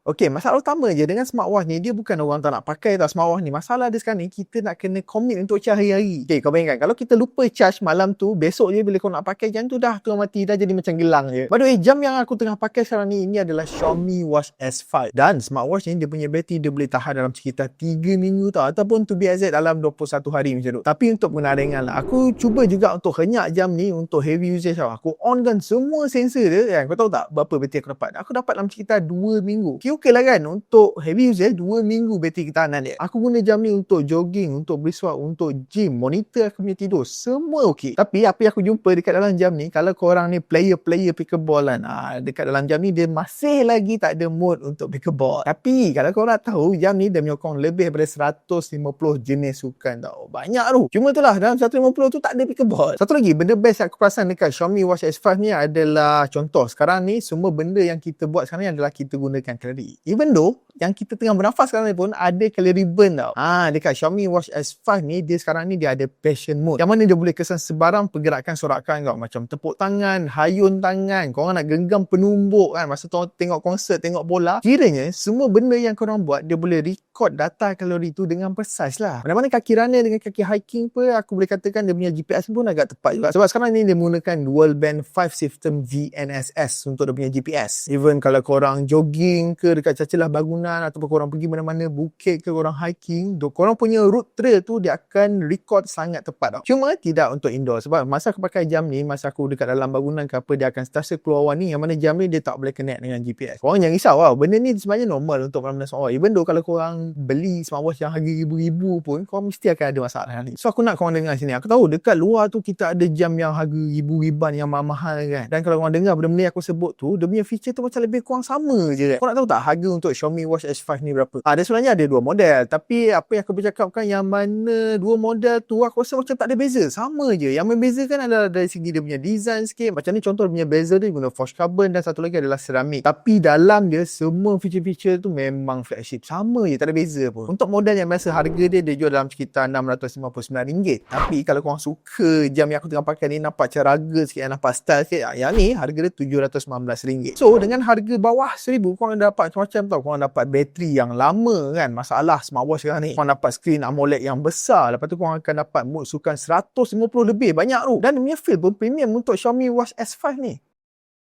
Okey, masalah utama je dengan smartwatch ni, dia bukan orang tak nak pakai tau smartwatch ni. Masalah dia sekarang ni, kita nak kena commit untuk charge hari-hari. Okey, kau bayangkan, kalau kita lupa charge malam tu, besok je bila kau nak pakai jam tu dah tu mati, dah jadi macam gelang je. By the way, jam yang aku tengah pakai sekarang ni, ini adalah Xiaomi Watch S5. Dan smartwatch ni, dia punya bateri dia boleh tahan dalam sekitar 3 minggu tau. Ataupun to be exact dalam 21 hari macam tu. Tapi untuk penggunaan ringan lah, aku cuba juga untuk henyak jam ni untuk heavy usage tau. Aku on kan semua sensor dia kan. Kau tahu tak berapa bateri aku dapat? Aku dapat dalam sekitar 2 minggu. Okey lah kan, untuk heavy usage 2 minggu bateri ketahanan dia. Aku guna jam ni untuk jogging, untuk berswap, untuk gym, monitor aku punya tidur, semua okey. Tapi apa yang aku jumpa dekat dalam jam ni, kalau korang ni player pickleball kan, dekat dalam jam ni dia masih lagi tak ada mode untuk pickleball. Tapi kalau korang tahu, jam ni dia menyokong lebih daripada 150 jenis sukan tau. Banyak tu. Cuma tu lah, dalam 150 tu tak ada pickleball. Satu lagi, benda best yang aku perasan dekat Xiaomi Watch S5 ni adalah contoh, sekarang ni semua benda yang kita buat sekarang ni adalah kita gunakan kalori. Even though yang kita tengah bernafas sekarang ni pun ada kalori burn tau. Dekat Xiaomi Watch S5 ni, dia sekarang ni dia ada passion mode. Yang mana dia boleh kesan sebarang pergerakan sorakan tau. Macam tepuk tangan, hayun tangan, korang nak genggam penumbuk kan masa tengok konsert, tengok bola. Kiranya semua benda yang korang buat, dia boleh record data kalori tu dengan precise lah. Mana-mana kaki runner dengan kaki hiking pun, aku boleh katakan dia punya GPS pun agak tepat juga. Sebab sekarang ni dia menggunakan dual band 5 system VNSS untuk dia punya GPS. Even kalau korang jogging ke dekat celah bangunan, ataupun korang pergi mana-mana bukit ke, korang hiking, korang punya route trail tu dia akan record sangat tepat tau. Cuma tidak untuk indoor, sebab masa aku pakai jam ni, masa aku dekat dalam bangunan ke apa, dia akan sentiasa keluar warning yang mana jam ni dia tak boleh connect dengan GPS. Korang jangan risau tau, benda ni sebenarnya normal untuk mana-mana smartwatch. Even though kalau korang beli smartwatch yang harga ribu-ribu pun, korang mesti akan ada masalah ni. So aku nak korang dengar sini, aku tahu dekat luar tu kita ada jam yang harga ribu-riban yang mahal-mahal kan, dan kalau korang dengar benda-benda yang aku sebut tu, dia punya feature tu macam lebih kurang sama je kan. Korang nak tahu tak harga untuk Xiaomi Watch S5 ni berapa? Dia sebenarnya ada dua model, tapi apa yang aku bercakapkan, yang mana dua model tu aku rasa macam tak ada beza, sama je. Yang membezakan adalah dari segi dia punya design sikit. Macam ni contoh dia punya bezel dia guna forged carbon, dan satu lagi adalah ceramik. Tapi dalam dia semua feature-feature tu memang flagship, sama je, tak ada beza pun. Untuk model yang biasa, harga dia jual dalam sekitar RM659. Tapi kalau korang suka jam yang aku tengah pakai ni, nampak ceraga sikit, nampak style sikit, yang ni harga dia RM719. So dengan harga bawah RM1,000, korang dapat macam-macam tau. Korang dapat bateri yang lama kan, masalah smartwatch sekarang ni. Korang dapat skrin AMOLED yang besar, lepas tu korang akan dapat mode sukan 150 lebih, banyak tu. Dan dia punya feel pun premium untuk Xiaomi Watch S5 ni.